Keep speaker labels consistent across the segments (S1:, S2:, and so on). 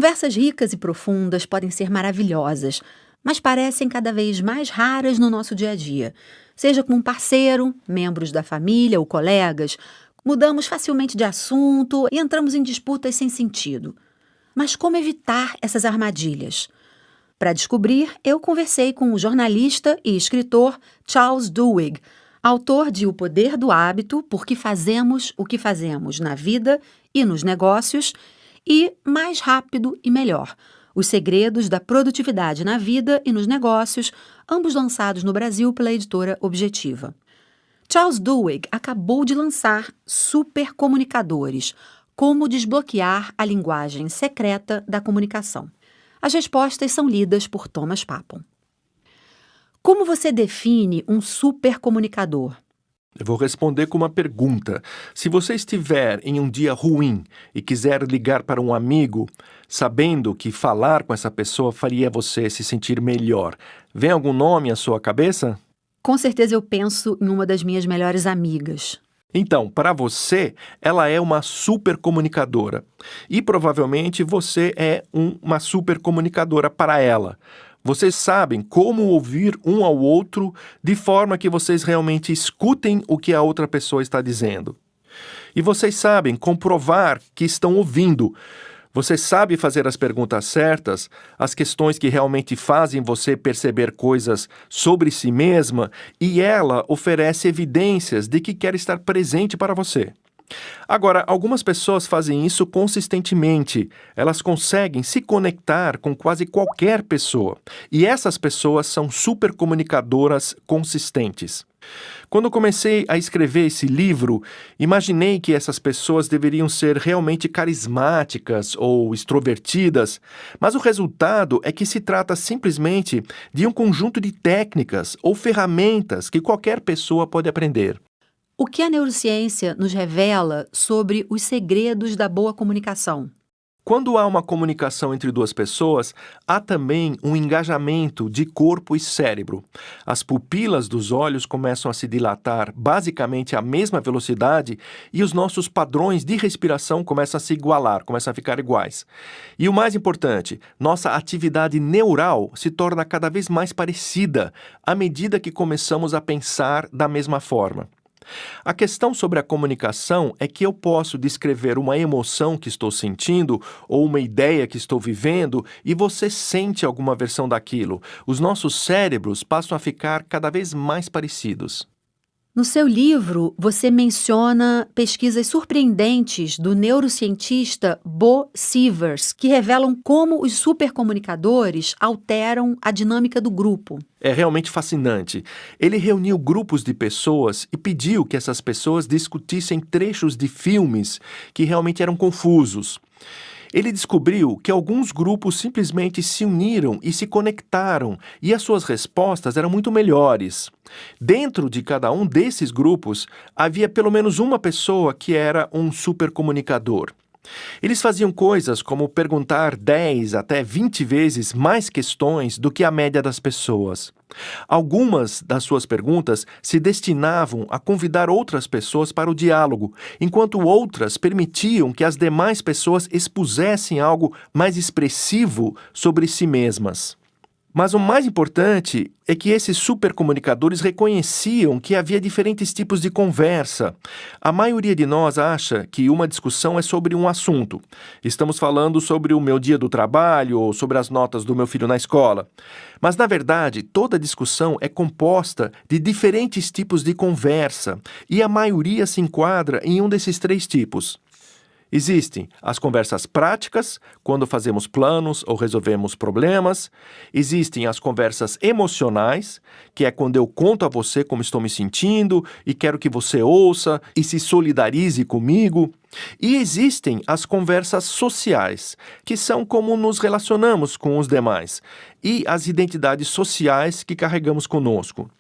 S1: Conversas ricas e profundas podem ser maravilhosas, mas parecem cada vez mais raras no nosso dia a dia. Seja com um parceiro, membros da família ou colegas, mudamos facilmente de assunto e entramos em disputas sem sentido. Mas como evitar essas armadilhas? Para descobrir, eu conversei com o jornalista e escritor Charles Duhigg, autor de O Poder do Hábito, Por que Fazemos o que Fazemos na Vida e nos Negócios, e Mais Rápido e Melhor, Os Segredos da Produtividade na Vida e nos Negócios, ambos lançados no Brasil pela editora Objetiva. Charles Duhigg acabou de lançar Supercomunicadores, Como Desbloquear a Linguagem Secreta da Comunicação. As respostas são lidas por Thomas Papon. Como você define um supercomunicador?
S2: Eu vou responder com uma pergunta. Se você estiver em um dia ruim e quiser ligar para um amigo, sabendo que falar com essa pessoa faria você se sentir melhor, vem algum nome à sua cabeça?
S1: Com certeza eu penso em uma das minhas melhores amigas.
S2: Então, para você, ela é uma supercomunicadora. E provavelmente você é uma supercomunicadora para ela. Vocês sabem como ouvir um ao outro de forma que vocês realmente escutem o que a outra pessoa está dizendo. E vocês sabem comprovar que estão ouvindo. Você sabe fazer as perguntas certas, as questões que realmente fazem você perceber coisas sobre si mesma, e ela oferece evidências de que quer estar presente para você. Agora, algumas pessoas fazem isso consistentemente. Elas conseguem se conectar com quase qualquer pessoa. E essas pessoas são supercomunicadoras consistentes. Quando comecei a escrever esse livro, imaginei que essas pessoas deveriam ser realmente carismáticas ou extrovertidas, mas o resultado é que se trata simplesmente de um conjunto de técnicas ou ferramentas que qualquer pessoa pode aprender.
S1: O que a neurociência nos revela sobre os segredos da boa comunicação?
S2: Quando há uma comunicação entre duas pessoas, há também um engajamento de corpo e cérebro. As pupilas dos olhos começam a se dilatar basicamente à mesma velocidade e os nossos padrões de respiração começam a se igualar, começam a ficar iguais. E o mais importante, nossa atividade neural se torna cada vez mais parecida à medida que começamos a pensar da mesma forma. A questão sobre a comunicação é que eu posso descrever uma emoção que estou sentindo ou uma ideia que estou vivendo e você sente alguma versão daquilo. Os nossos cérebros passam a ficar cada vez mais parecidos.
S1: No seu livro, você menciona pesquisas surpreendentes do neurocientista Bo Sievers, que revelam como os supercomunicadores alteram a dinâmica do grupo.
S2: É realmente fascinante. Ele reuniu grupos de pessoas e pediu que essas pessoas discutissem trechos de filmes que realmente eram confusos. Ele descobriu que alguns grupos simplesmente se uniram e se conectaram, e as suas respostas eram muito melhores. Dentro de cada um desses grupos, havia pelo menos uma pessoa que era um supercomunicador. Eles faziam coisas como perguntar 10 até 20 vezes mais questões do que a média das pessoas. Algumas das suas perguntas se destinavam a convidar outras pessoas para o diálogo, enquanto outras permitiam que as demais pessoas expusessem algo mais expressivo sobre si mesmas. Mas o mais importante é que esses supercomunicadores reconheciam que havia diferentes tipos de conversa. A maioria de nós acha que uma discussão é sobre um assunto. Estamos falando sobre o meu dia do trabalho ou sobre as notas do meu filho na escola. Mas, na verdade, toda discussão é composta de diferentes tipos de conversa e a maioria se enquadra em um desses três tipos. Existem as conversas práticas, quando fazemos planos ou resolvemos problemas. Existem as conversas emocionais, que é quando eu conto a você como estou me sentindo e quero que você ouça e se solidarize comigo. E existem as conversas sociais, que são como nos relacionamos com os demais, e as identidades sociais que carregamos conosco.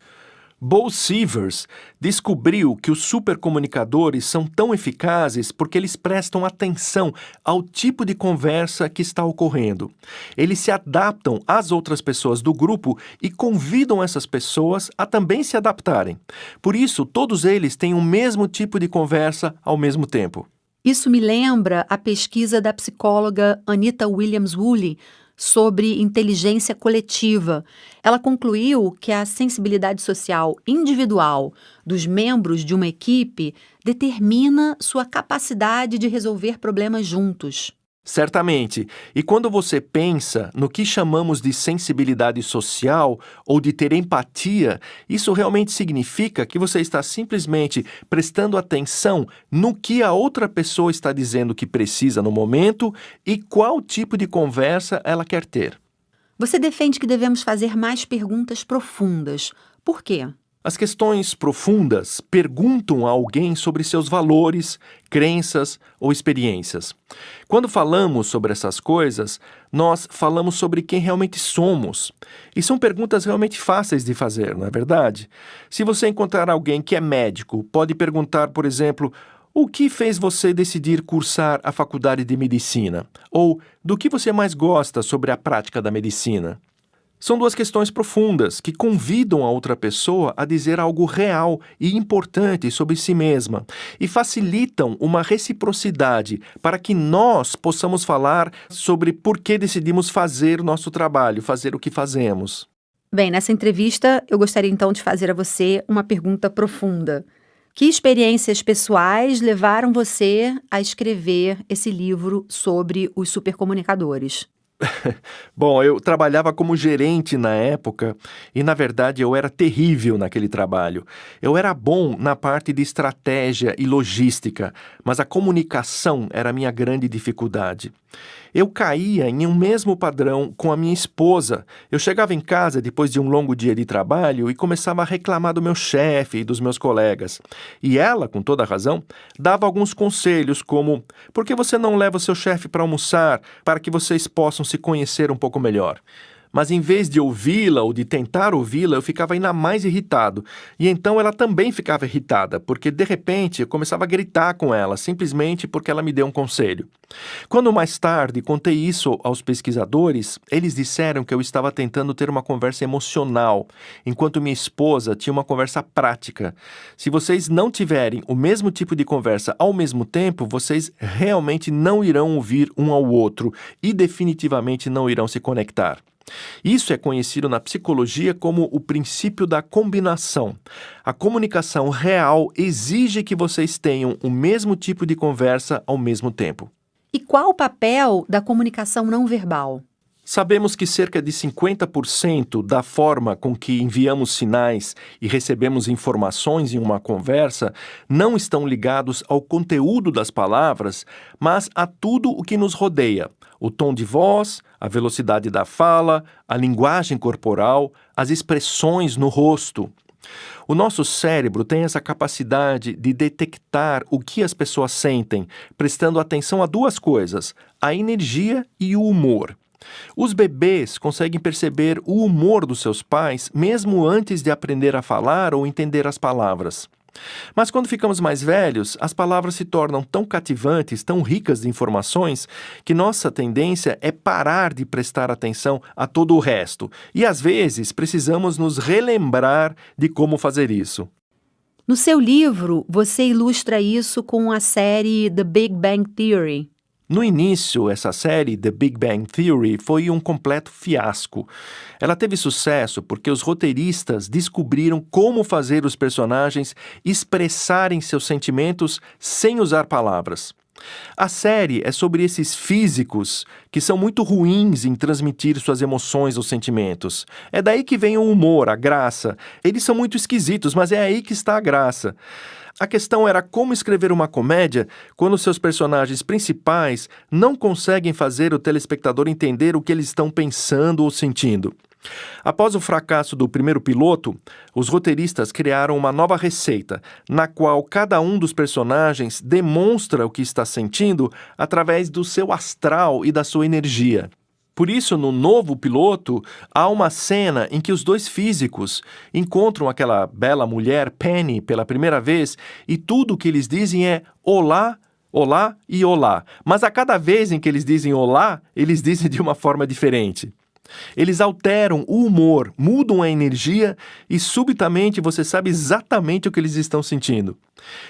S2: Bo Sievers descobriu que os supercomunicadores são tão eficazes porque eles prestam atenção ao tipo de conversa que está ocorrendo. Eles se adaptam às outras pessoas do grupo e convidam essas pessoas a também se adaptarem. Por isso, todos eles têm o mesmo tipo de conversa ao mesmo tempo.
S1: Isso me lembra a pesquisa da psicóloga Anita Williams-Woolley sobre inteligência coletiva. Ela concluiu que a sensibilidade social individual dos membros de uma equipe determina sua capacidade de resolver problemas juntos.
S2: Certamente. E quando você pensa no que chamamos de sensibilidade social ou de ter empatia, isso realmente significa que você está simplesmente prestando atenção no que a outra pessoa está dizendo que precisa no momento e qual tipo de conversa ela quer ter.
S1: Você defende que devemos fazer mais perguntas profundas. Por quê?
S2: As questões profundas perguntam a alguém sobre seus valores, crenças ou experiências. Quando falamos sobre essas coisas, nós falamos sobre quem realmente somos. E são perguntas realmente fáceis de fazer, não é verdade? Se você encontrar alguém que é médico, pode perguntar, por exemplo, o que fez você decidir cursar a faculdade de medicina? Ou do que você mais gosta sobre a prática da medicina? São duas questões profundas que convidam a outra pessoa a dizer algo real e importante sobre si mesma e facilitam uma reciprocidade para que nós possamos falar sobre por que decidimos fazer o nosso trabalho, fazer o que fazemos.
S1: Bem, nessa entrevista eu gostaria então de fazer a você uma pergunta profunda. Que experiências pessoais levaram você a escrever esse livro sobre os supercomunicadores?
S2: Bom, eu trabalhava como gerente na época e, na verdade, eu era terrível naquele trabalho. Eu era bom na parte de estratégia e logística, mas a comunicação era a minha grande dificuldade. Eu caía em um mesmo padrão com a minha esposa. Eu chegava em casa depois de um longo dia de trabalho e começava a reclamar do meu chefe e dos meus colegas. E ela, com toda razão, dava alguns conselhos como: por que você não leva o seu chefe para almoçar para que vocês possam se conhecer um pouco melhor? Mas em vez de ouvi-la ou de tentar ouvi-la, eu ficava ainda mais irritado. E então ela também ficava irritada, porque de repente eu começava a gritar com ela, simplesmente porque ela me deu um conselho. Quando mais tarde contei isso aos pesquisadores, eles disseram que eu estava tentando ter uma conversa emocional, enquanto minha esposa tinha uma conversa prática. Se vocês não tiverem o mesmo tipo de conversa ao mesmo tempo, vocês realmente não irão ouvir um ao outro e definitivamente não irão se conectar. Isso é conhecido na psicologia como o princípio da combinação. A comunicação real exige que vocês tenham o mesmo tipo de conversa ao mesmo tempo.
S1: E qual o papel da comunicação não verbal?
S2: Sabemos que cerca de 50% da forma com que enviamos sinais e recebemos informações em uma conversa não estão ligados ao conteúdo das palavras, mas a tudo o que nos rodeia. O tom de voz, a velocidade da fala, a linguagem corporal, as expressões no rosto. O nosso cérebro tem essa capacidade de detectar o que as pessoas sentem, prestando atenção a duas coisas: a energia e o humor. Os bebês conseguem perceber o humor dos seus pais mesmo antes de aprender a falar ou entender as palavras. Mas quando ficamos mais velhos, as palavras se tornam tão cativantes, tão ricas de informações, que nossa tendência é parar de prestar atenção a todo o resto. E às vezes precisamos nos relembrar de como fazer isso.
S1: No seu livro, você ilustra isso com a série The Big Bang Theory.
S2: No início, essa série, The Big Bang Theory, foi um completo fiasco. Ela teve sucesso porque os roteiristas descobriram como fazer os personagens expressarem seus sentimentos sem usar palavras. A série é sobre esses físicos que são muito ruins em transmitir suas emoções ou sentimentos. É daí que vem o humor, a graça. Eles são muito esquisitos, mas é aí que está a graça. A questão era como escrever uma comédia quando seus personagens principais não conseguem fazer o telespectador entender o que eles estão pensando ou sentindo. Após o fracasso do primeiro piloto, os roteiristas criaram uma nova receita, na qual cada um dos personagens demonstra o que está sentindo através do seu astral e da sua energia. Por isso, no novo piloto, há uma cena em que os dois físicos encontram aquela bela mulher, Penny, pela primeira vez, e tudo o que eles dizem é olá, olá e olá. Mas a cada vez em que eles dizem olá, eles dizem de uma forma diferente. Eles alteram o humor, mudam a energia e subitamente você sabe exatamente o que eles estão sentindo.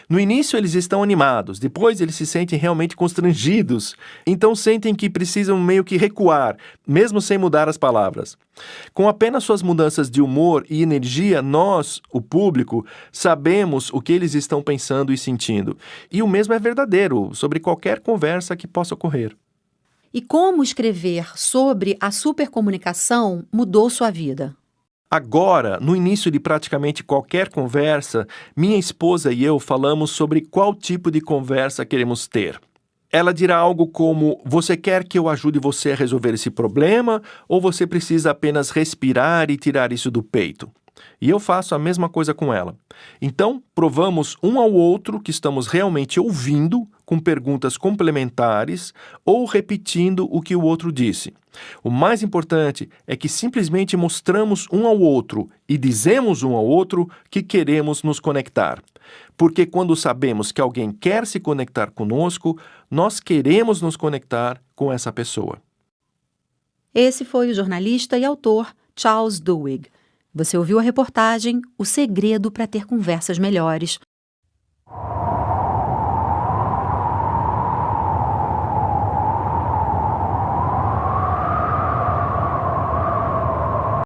S2: No início eles estão animados, depois eles se sentem realmente constrangidos, então sentem que precisam meio que recuar, mesmo sem mudar as palavras. Com apenas suas mudanças de humor e energia, nós, o público, sabemos o que eles estão pensando e sentindo. E o mesmo é verdadeiro sobre qualquer conversa que possa ocorrer.
S1: E como escrever sobre a supercomunicação mudou sua vida?
S2: Agora, no início de praticamente qualquer conversa, minha esposa e eu falamos sobre qual tipo de conversa queremos ter. Ela dirá algo como: você quer que eu ajude você a resolver esse problema ou você precisa apenas respirar e tirar isso do peito? E eu faço a mesma coisa com ela. Então, provamos um ao outro que estamos realmente ouvindo, com perguntas complementares ou repetindo o que o outro disse. O mais importante é que simplesmente mostramos um ao outro e dizemos um ao outro que queremos nos conectar. Porque quando sabemos que alguém quer se conectar conosco, nós queremos nos conectar com essa pessoa.
S1: Esse foi o jornalista e autor Charles Duhigg. Você ouviu a reportagem O Segredo para Ter Conversas Melhores,